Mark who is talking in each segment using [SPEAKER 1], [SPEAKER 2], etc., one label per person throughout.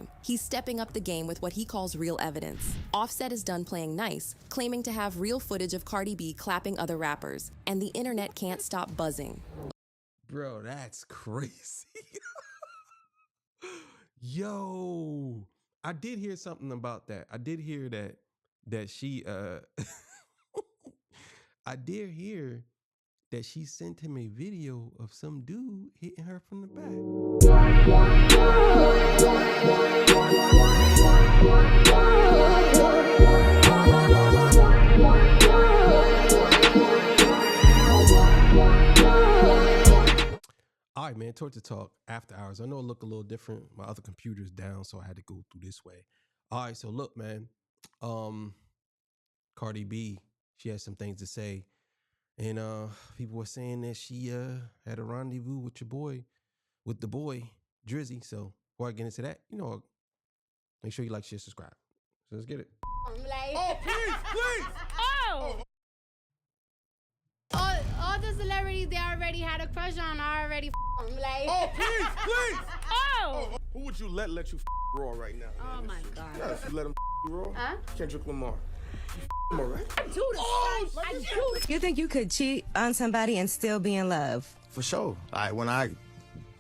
[SPEAKER 1] time. He's stepping up the game with what he calls real evidence. Offset is done playing nice, claiming to have real footage of Cardi B clapping other rappers, and the internet can't stop buzzing.
[SPEAKER 2] Bro, that's crazy. Yo, I did hear something about that. I did hear that she I did hear that she sent him a video of some dude hitting her from the back. All right, man, Torture Talk after hours. I know it looked a little different. My other computer's down, so I had to go through this way. All right, so look, man. Cardi B, she has some things to say. And people were saying that she had a rendezvous with the boy, Drizzy. So before I get into that, make sure you like, share, subscribe. So let's get it.
[SPEAKER 3] Oh, please! All the celebrities they already had a crush on are already like.
[SPEAKER 4] Oh, please! Oh! Who would you let you raw right now?
[SPEAKER 3] Oh my God.
[SPEAKER 4] Yeah, if you let him raw.
[SPEAKER 3] Huh?
[SPEAKER 4] Kendrick Lamar. You all right?
[SPEAKER 5] You think you could cheat on somebody and still be in love?
[SPEAKER 6] For sure. Like when I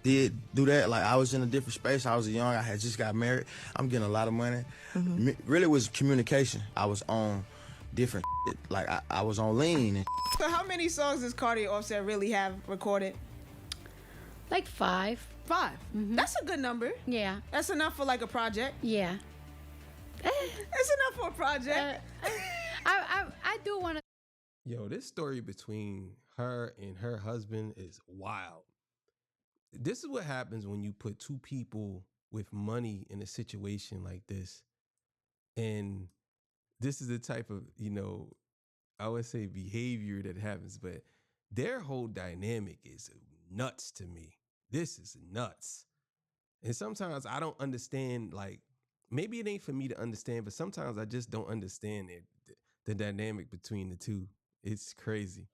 [SPEAKER 6] did do that, like I was in a different space. I was young. I had just got married. I'm getting a lot of money. Really was communication. I was on different shit. Like I was on lean. And
[SPEAKER 7] So how many songs does Cardi Offset really have recorded?
[SPEAKER 3] Like 5.
[SPEAKER 7] 5. That's a good number.
[SPEAKER 3] Yeah.
[SPEAKER 7] That's enough for like a project.
[SPEAKER 3] Yeah.
[SPEAKER 7] That's enough for a project.
[SPEAKER 3] I do want to.
[SPEAKER 2] Yo, this story between her and her husband is wild. This is what happens when you put two people with money in a situation like this. And this is the type of, I would say behavior that happens, but their whole dynamic is nuts to me. This is nuts. And sometimes I don't understand, like, maybe it ain't for me to understand, but sometimes I just don't understand the dynamic between the two. It's crazy.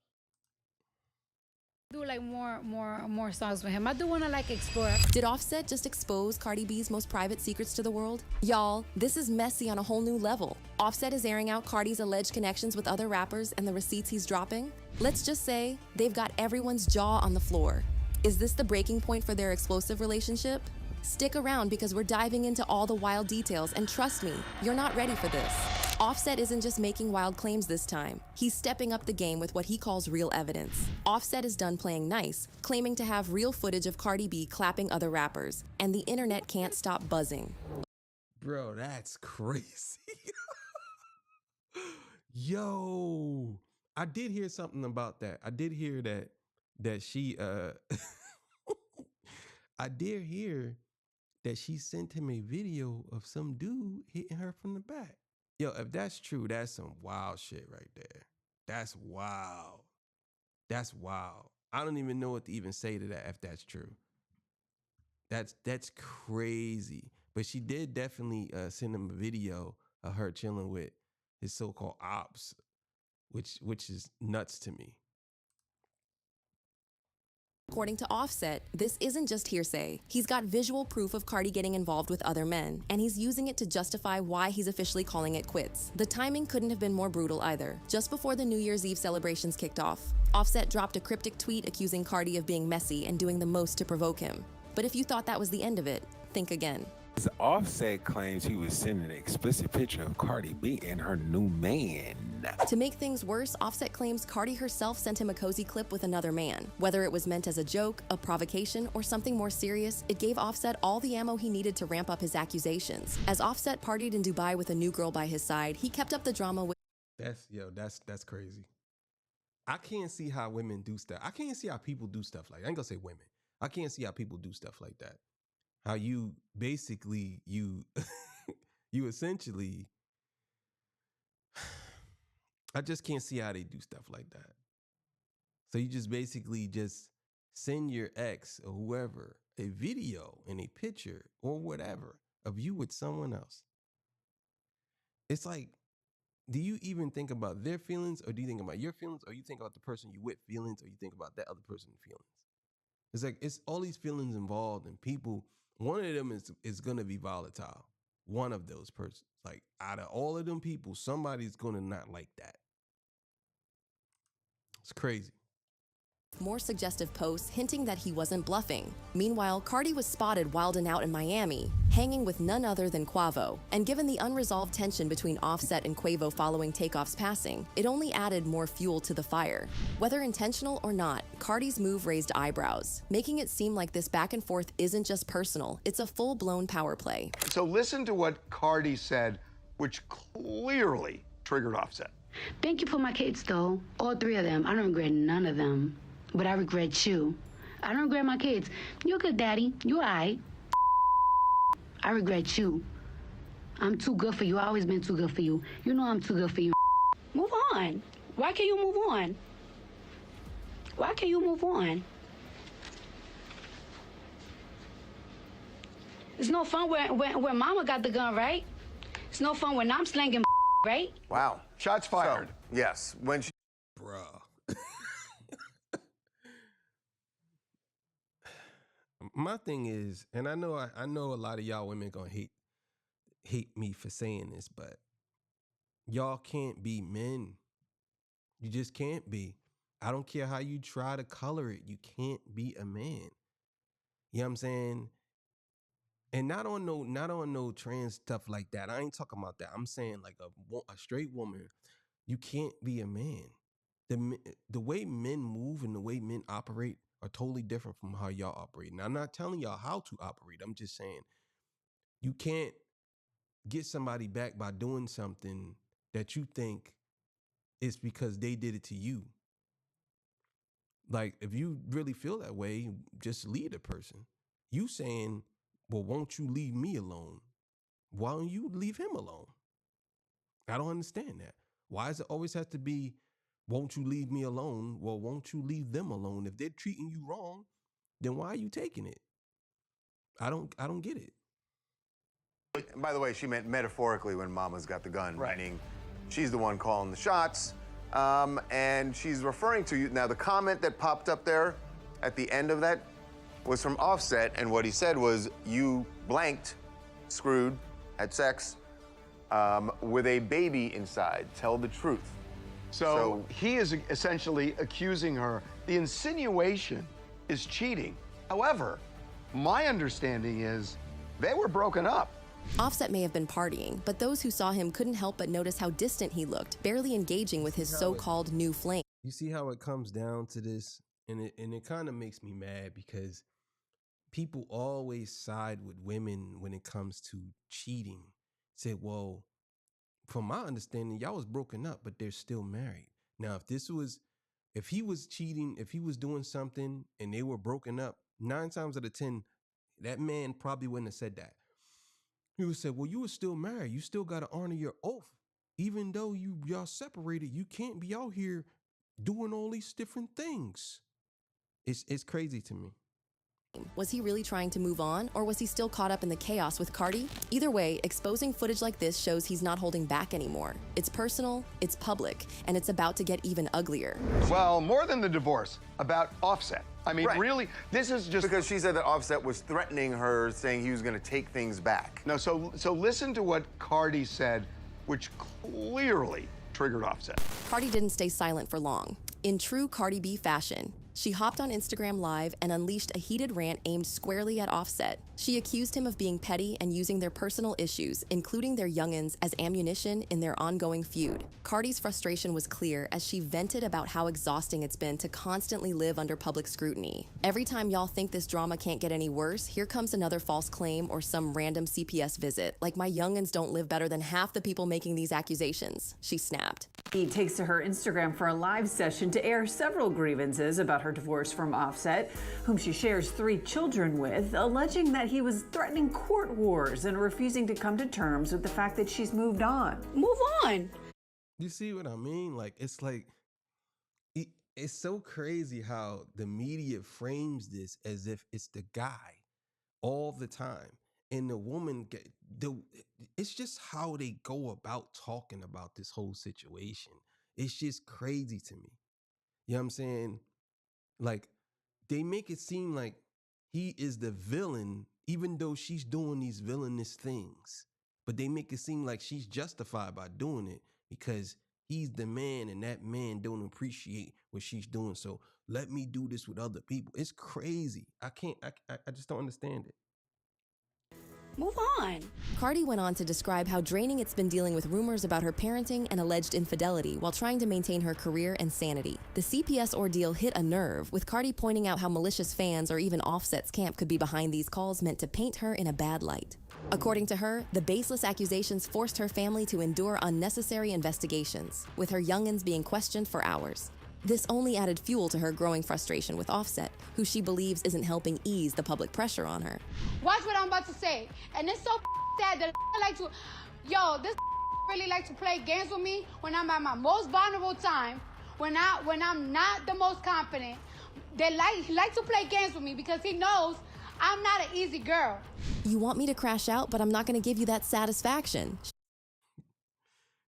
[SPEAKER 3] Do like more songs with him. I do want to like explore.
[SPEAKER 1] Did Offset just expose Cardi B's most private secrets to the world? Y'all, this is messy on a whole new level. Offset is airing out Cardi's alleged connections with other rappers and the receipts he's dropping. Let's just say they've got everyone's jaw on the floor. Is this the breaking point for their explosive relationship? Stick around because we're diving into all the wild details, and trust me, you're not ready for this. Offset isn't just making wild claims this time. He's stepping up the game with what he calls real evidence. Offset is done playing nice, claiming to have real footage of Cardi B clapping other rappers, and the internet can't stop buzzing.
[SPEAKER 2] Bro, that's crazy. Yo, I did hear something about that. I did hear that she I did hear that she sent him a video of some dude hitting her from the back. Yo, if that's true, that's some wild shit right there. That's wild. That's wild. I don't even know what to even say to that if that's true. That's crazy. But she did definitely send him a video of her chilling with his so-called ops, which is nuts to me.
[SPEAKER 1] According to Offset, this isn't just hearsay. He's got visual proof of Cardi getting involved with other men, and he's using it to justify why he's officially calling it quits. The timing couldn't have been more brutal either. Just before the New Year's Eve celebrations kicked off, Offset dropped a cryptic tweet accusing Cardi of being messy and doing the most to provoke him. But if you thought that was the end of it, think again.
[SPEAKER 8] Offset claims he was sending an explicit picture of Cardi B and her new man.
[SPEAKER 1] To make things worse, Offset claims Cardi herself sent him a cozy clip with another man. Whether it was meant as a joke, a provocation, or something more serious, it gave Offset all the ammo he needed to ramp up his accusations. As Offset partied in Dubai with a new girl by his side, he kept up the drama with...
[SPEAKER 2] That's crazy. I can't see how women do stuff. I can't see how people do stuff like that. I ain't gonna say women. I can't see how people do stuff like that. How you basically, you essentially, I just can't see how they do stuff like that. So you just basically just send your ex or whoever a video and a picture or whatever of you with someone else. It's like, do you even think about their feelings, or do you think about your feelings, or you think about the person you with feelings, or you think about that other person's feelings? It's like, it's all these feelings involved, and people one of them is gonna be volatile. One of those persons, like out of all of them people, somebody's gonna not like that. It's crazy.
[SPEAKER 1] More suggestive posts hinting that he wasn't bluffing. Meanwhile, Cardi was spotted wilding out in Miami, hanging with none other than Quavo. And given the unresolved tension between Offset and Quavo following Takeoff's passing, it only added more fuel to the fire. Whether intentional or not, Cardi's move raised eyebrows, making it seem like this back and forth isn't just personal, it's a full-blown power play.
[SPEAKER 9] So listen to what Cardi said, which clearly triggered Offset.
[SPEAKER 10] Thank you for my kids, though. All three of them. I don't regret none of them. But I regret you. I don't regret my kids. You're a good daddy. You all right. I regret you. I'm too good for you. I've always been too good for you. You know I'm too good for you. Move on. Why can't you move on? Why can't you move on? It's no fun when mama got the gun, right? It's no fun when I'm slanging, right?
[SPEAKER 9] Wow. Shots fired.
[SPEAKER 4] So, yes, when she...
[SPEAKER 2] Bruh. My thing is, and I know a lot of y'all women gonna hate me for saying this, but y'all can't be men. You just can't be. I don't care how you try to color it. You can't be a man. You know what I'm saying? And not on no trans stuff like that. I ain't talking about that. I'm saying like a straight woman. You can't be a man. The way men move and the way men operate are totally different from how y'all operate. Now, I'm not telling y'all how to operate. I'm just saying you can't get somebody back by doing something that you think is because they did it to you. Like, if you really feel that way, just leave the person. You saying, well, won't you leave me alone? Why don't you leave him alone? I don't understand that. Why does it always have to be, won't you leave me alone? Well, won't you leave them alone? If they're treating you wrong, then why are you taking it? I don't get it.
[SPEAKER 4] And by the way, she meant metaphorically when Mama's got the gun,
[SPEAKER 9] Right.
[SPEAKER 4] meaning she's the one calling the shots. And she's referring to you. Now, the comment that popped up there at the end of that was from Offset, and what he said was, you blanked, screwed, had sex with a baby inside. Tell the truth.
[SPEAKER 9] So he is essentially accusing her. The insinuation is cheating. However, my understanding is they were broken up.
[SPEAKER 1] Offset may have been partying, but those who saw him couldn't help but notice how distant he looked, barely engaging with his so-called new flame.
[SPEAKER 2] You see how it comes down to this? And it kind of makes me mad because people always side with women when it comes to cheating. Say, well, from my understanding, y'all was broken up, but they're still married. Now, if he was cheating, if he was doing something and they were broken up, 9 times out of 10, that man probably wouldn't have said that. He would say, well, you were still married. You still got to honor your oath. Even though y'all separated, you can't be out here doing all these different things. It's crazy to me.
[SPEAKER 1] Was he really trying to move on, or was he still caught up in the chaos with Cardi? Either way, exposing footage like this shows he's not holding back anymore. It's personal, it's public, and it's about to get even uglier.
[SPEAKER 9] Well, more than the divorce, about Offset. I mean,
[SPEAKER 4] Right.
[SPEAKER 9] really, this is just...
[SPEAKER 4] Because she said that Offset was threatening her, saying he was going to take things back.
[SPEAKER 9] No, so listen to what Cardi said, which clearly triggered Offset.
[SPEAKER 1] Cardi didn't stay silent for long. In true Cardi B fashion, she hopped on Instagram Live and unleashed a heated rant aimed squarely at Offset. She accused him of being petty and using their personal issues, including their youngins, as ammunition in their ongoing feud. Cardi's frustration was clear as she vented about how exhausting it's been to constantly live under public scrutiny. Every time y'all think this drama can't get any worse, here comes another false claim or some random CPS visit. Like my youngins don't live better than half the people making these accusations, she snapped.
[SPEAKER 11] He takes to her Instagram for a live session to air several grievances about her divorce from Offset, whom she shares 3 children with, alleging that he was threatening court wars and refusing to come to terms with the fact that she's moved on.
[SPEAKER 10] Move on.
[SPEAKER 2] You see what I mean? Like, it's so crazy how the media frames this as if it's the guy all the time. And the woman, it's just how they go about talking about this whole situation. It's just crazy to me. You know what I'm saying? Like, they make it seem like he is the villain, even though she's doing these villainous things, but they make it seem like she's justified by doing it because he's the man and that man don't appreciate what she's doing. So let me do this with other people. It's crazy. I just don't understand it.
[SPEAKER 10] Move on.
[SPEAKER 1] Cardi went on to describe how draining it's been dealing with rumors about her parenting and alleged infidelity while trying to maintain her career and sanity. The CPS ordeal hit a nerve, with Cardi pointing out how malicious fans or even Offset's camp could be behind these calls meant to paint her in a bad light. According to her, the baseless accusations forced her family to endure unnecessary investigations, with her youngins being questioned for hours. This only added fuel to her growing frustration with Offset, who she believes isn't helping ease the public pressure on her.
[SPEAKER 3] Watch what I'm about to say. And it's so sad that like to, this really like to play games with me when I'm at my most vulnerable time, when I'm not the most confident. He likes to play games with me because he knows I'm not an easy girl.
[SPEAKER 1] You want me to crash out, but I'm not going to give you that satisfaction.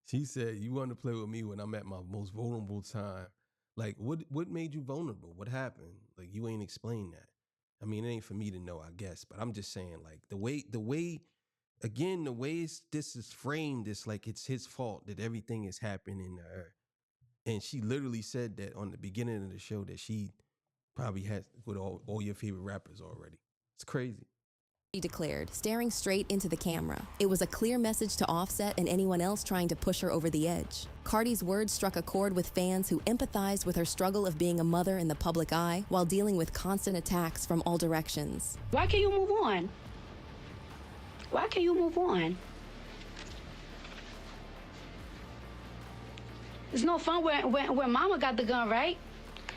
[SPEAKER 2] She said, you want to play with me when I'm at my most vulnerable time. Like, what made you vulnerable? What happened? Like, you ain't explained that. I mean, it ain't for me to know, I guess, but I'm just saying, like, the way this is framed, it's like it's his fault that everything is happening to her. And she literally said that on the beginning of the show that she probably has with all your favorite rappers already. It's crazy.
[SPEAKER 1] She declared, staring straight into the camera. It was a clear message to Offset and anyone else trying to push her over the edge. Cardi's words struck a chord with fans who empathized with her struggle of being a mother in the public eye while dealing with constant attacks from all directions.
[SPEAKER 10] Why can't you move on? Why can't you move on? It's no fun when mama got the gun, right?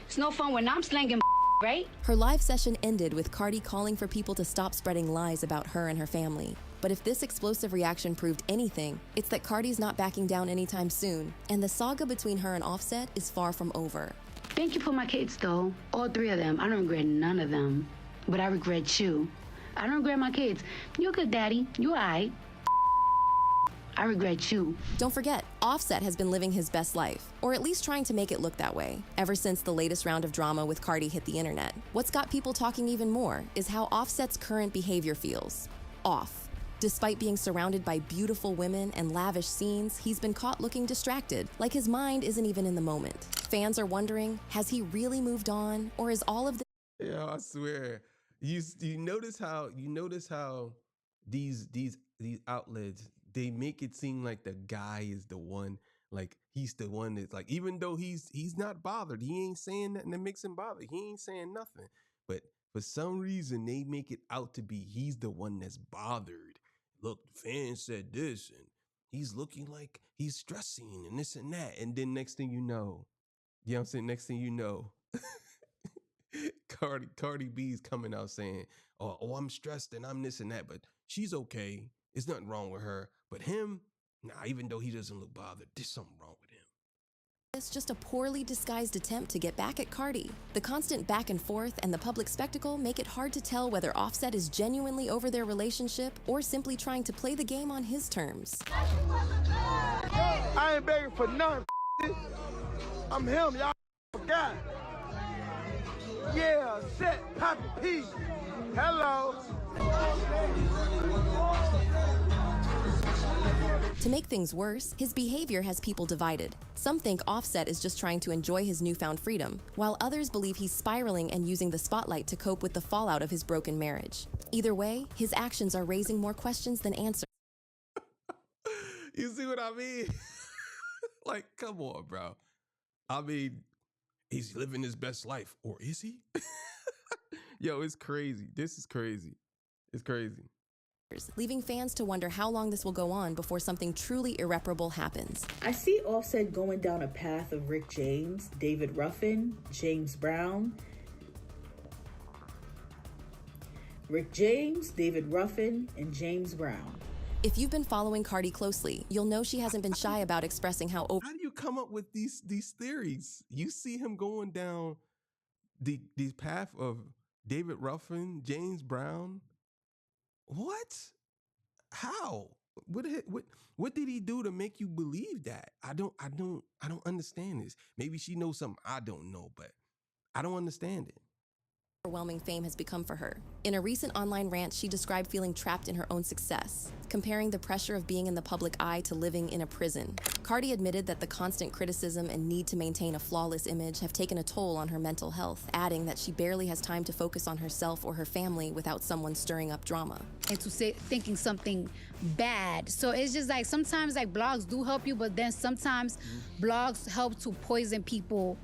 [SPEAKER 10] It's no fun when I'm slinging, right?
[SPEAKER 1] Her live session ended with Cardi calling for people to stop spreading lies about her and her family. But if this explosive reaction proved anything, it's that Cardi's not backing down anytime soon, and the saga between her and Offset is far from over.
[SPEAKER 10] Thank you for my kids, though. All three of them. I don't regret none of them. But I regret you. I don't regret my kids. You're a good daddy. You're all right. I regret you.
[SPEAKER 1] Don't forget, Offset has been living his best life, or at least trying to make it look that way, ever since the latest round of drama with Cardi hit the internet. What's got people talking even more is how Offset's current behavior feels. Off. Despite being surrounded by beautiful women and lavish scenes, he's been caught looking distracted, like his mind isn't even in the moment. Fans are wondering, has he really moved on, or is all of this...
[SPEAKER 2] Yeah, I swear. You notice how these outlets, they make it seem like the guy is the one, like he's the one that's like, even though he's not bothered, he ain't saying nothing that makes him bothered. He ain't saying nothing. But for some reason, they make it out to be he's the one that's bothered. Look, the fans said this, and he's looking like he's stressing and this and that. And then next thing you know, you know what I'm saying? Next thing you know, Cardi B's coming out saying, oh, I'm stressed and I'm this and that, but she's okay. There's nothing wrong with her. But him, nah, even though he doesn't look bothered, there's something wrong with him.
[SPEAKER 1] It's just a poorly disguised attempt to get back at Cardi. The constant back and forth and the public spectacle make it hard to tell whether Offset is genuinely over their relationship or simply trying to play the game on his terms.
[SPEAKER 12] I ain't begging for none. I'm him, y'all forgot. Yeah, set, poppin' peace. Hello.
[SPEAKER 1] To make things worse, his behavior has people divided. Some think Offset is just trying to enjoy his newfound freedom, while others believe he's spiraling and using the spotlight to cope with the fallout of his broken marriage. Either way, his actions are raising more questions than answers.
[SPEAKER 2] You see what I mean? Like, come on, bro. I mean, he's living his best life, or is he? Yo, it's crazy. This is crazy. It's crazy.
[SPEAKER 1] Leaving fans to wonder how long this will go on before something truly irreparable happens.
[SPEAKER 13] I see Offset going down a path of Rick James, David Ruffin, James Brown. Rick James, David Ruffin, and James Brown.
[SPEAKER 1] If you've been following Cardi closely, you'll know she hasn't been shy about expressing how
[SPEAKER 2] How do you come up with these theories? You see him going down the path of David Ruffin, James Brown. What? How? What did he do to make you believe that? I don't understand this. Maybe she knows something I don't know, but I don't understand it.
[SPEAKER 1] overwhelming fame has become for her. In a recent online rant, she described feeling trapped in her own success, comparing the pressure of being in the public eye to living in a prison. Cardi admitted that the constant criticism and need to maintain a flawless image have taken a toll on her mental health, adding that she barely has time to focus on herself or her family without someone stirring up drama.
[SPEAKER 3] And to say thinking something bad. So it's just like sometimes like blogs do help you, but then sometimes blogs help to poison people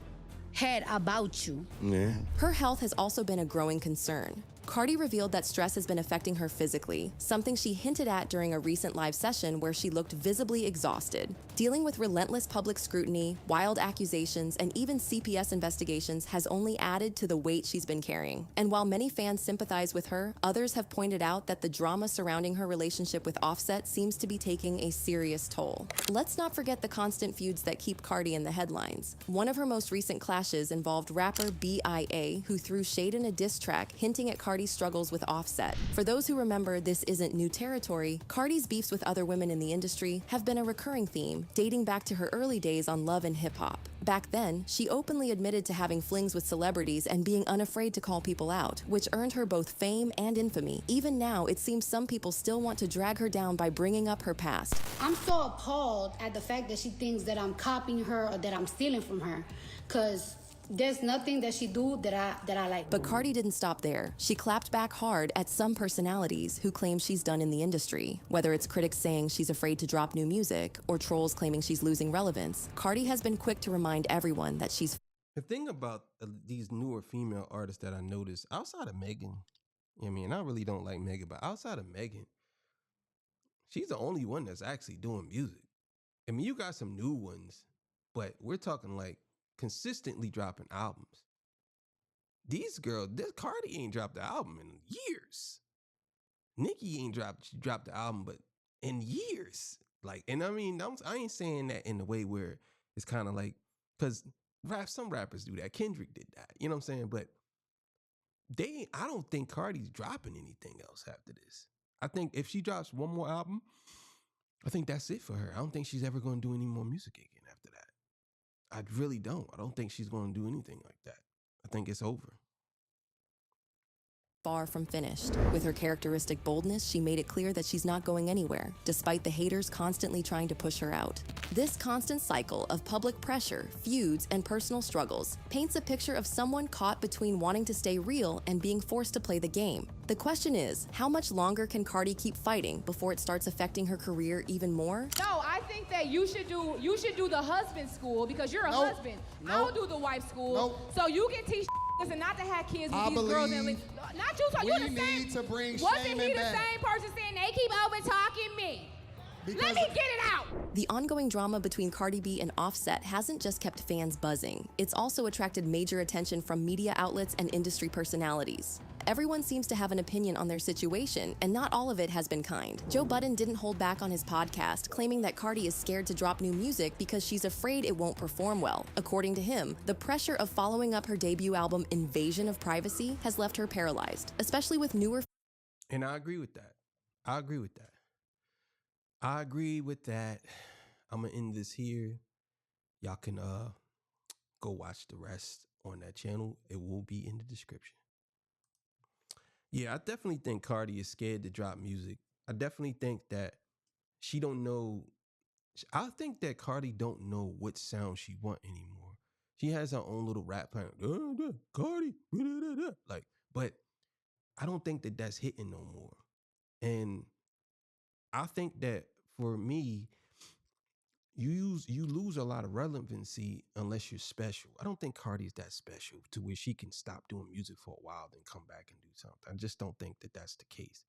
[SPEAKER 3] head about you.
[SPEAKER 6] Yeah.
[SPEAKER 1] Her health has also been a growing concern. Cardi revealed that stress has been affecting her physically, something she hinted at during a recent live session where she looked visibly exhausted. Dealing with relentless public scrutiny, wild accusations, and even CPS investigations has only added to the weight she's been carrying. And while many fans sympathize with her, others have pointed out that the drama surrounding her relationship with Offset seems to be taking a serious toll. Let's not forget the constant feuds that keep Cardi in the headlines. One of her most recent clashes involved rapper BIA, who threw shade in a diss track hinting at Cardi's struggles with Offset. For those who remember this isn't new territory, Cardi's beefs with other women in the industry have been a recurring theme, dating back to her early days on Love and Hip Hop. Back then, she openly admitted to having flings with celebrities and being unafraid to call people out, which earned her both fame and infamy. Even now, it seems some people still want to drag her down by bringing up her past.
[SPEAKER 3] I'm so appalled at the fact that she thinks that I'm copying her or that I'm stealing from her, because there's nothing that she do that I like.
[SPEAKER 1] But Cardi didn't stop there. She clapped back hard at some personalities who claim she's done in the industry. Whether it's critics saying she's afraid to drop new music or trolls claiming she's losing relevance, Cardi has been quick to remind everyone that she's...
[SPEAKER 2] The thing about these newer female artists that I noticed, outside of Megan, I mean, I really don't like Megan, but outside of Megan, she's the only one that's actually doing music. I mean, you got some new ones, but we're talking like consistently dropping albums. These girls, this Cardi ain't dropped the album in years. Nicki ain't dropped the album, but in years. Like, and I mean, I ain't saying that in the way where it's kind of like, because some rappers do that. Kendrick did that. You know what I'm saying? But I don't think Cardi's dropping anything else after this. I think if she drops one more album, I think that's it for her. I don't think she's ever going to do any more music again after that. I really don't. I don't think she's going to do anything like that. I think it's over.
[SPEAKER 1] Far from finished. With her characteristic boldness, she made it clear that she's not going anywhere, despite the haters constantly trying to push her out. This constant cycle of public pressure, feuds, and personal struggles paints a picture of someone caught between wanting to stay real and being forced to play the game. The question is, how much longer can Cardi keep fighting before it starts affecting her career even more?
[SPEAKER 14] No, I think that you should do the husband school because you're a husband. I'll do the wife school. So you can teach and not to have kids with these girls and not you. So you the same.
[SPEAKER 15] Need to bring
[SPEAKER 14] wasn't
[SPEAKER 15] shame
[SPEAKER 14] he the
[SPEAKER 15] back.
[SPEAKER 14] same person saying they keep over talking me? Let me get it out.
[SPEAKER 1] The ongoing drama between Cardi B and Offset hasn't just kept fans buzzing. It's also attracted major attention from media outlets and industry personalities. Everyone seems to have an opinion on their situation, and not all of it has been kind. Joe Budden didn't hold back on his podcast, claiming that Cardi is scared to drop new music because she's afraid it won't perform well. According to him, the pressure of following up her debut album, Invasion of Privacy, has left her paralyzed, especially with newer...
[SPEAKER 2] And I agree with that. I agree with that. I'm going to end this here. Y'all can go watch the rest on that channel. It will be in the description. Yeah, I definitely think Cardi is scared to drop music. I definitely think that she don't know. I think that Cardi don't know what sound she want anymore. She has her own little rap plan. Cardi, like, but I don't think that that's hitting no more. And I think that for me, you lose a lot of relevancy unless you're special. I don't think Cardi's that special to where she can stop doing music for a while, then come back and do something. I just don't think that that's the case.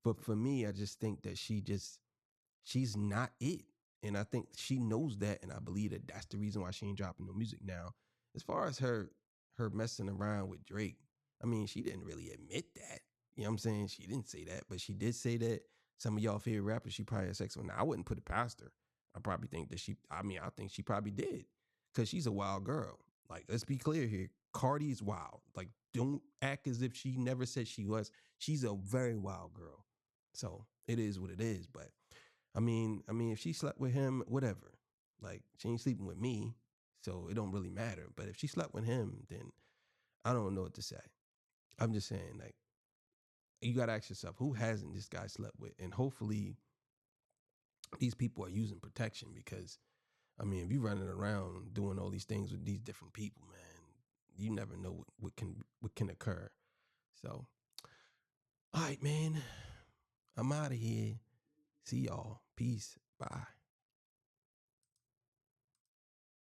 [SPEAKER 2] But for me, I just think that she's not it. And I think she knows that. And I believe that that's the reason why she ain't dropping no music now. As far as her messing around with Drake, I mean, she didn't really admit that. You know what I'm saying? She didn't say that, but she did say that some of y'all favorite rappers she probably had sex with. Now, I wouldn't put it past her. I probably think that I think she probably did because she's a wild girl. Like, let's be clear here. Cardi is wild. Like, don't act as if she never said she was. She's a very wild girl. So it is what it is. But I mean, if she slept with him, whatever. Like, she ain't sleeping with me, so it don't really matter. But if she slept with him, then I don't know what to say. I'm just saying, like, you got to ask yourself, who hasn't this guy slept with? And hopefully these people are using protection, because, I mean, if you're running around doing all these things with these different people, man, you never know what can occur. So, all right, man, I'm out of here. See y'all. Peace. Bye.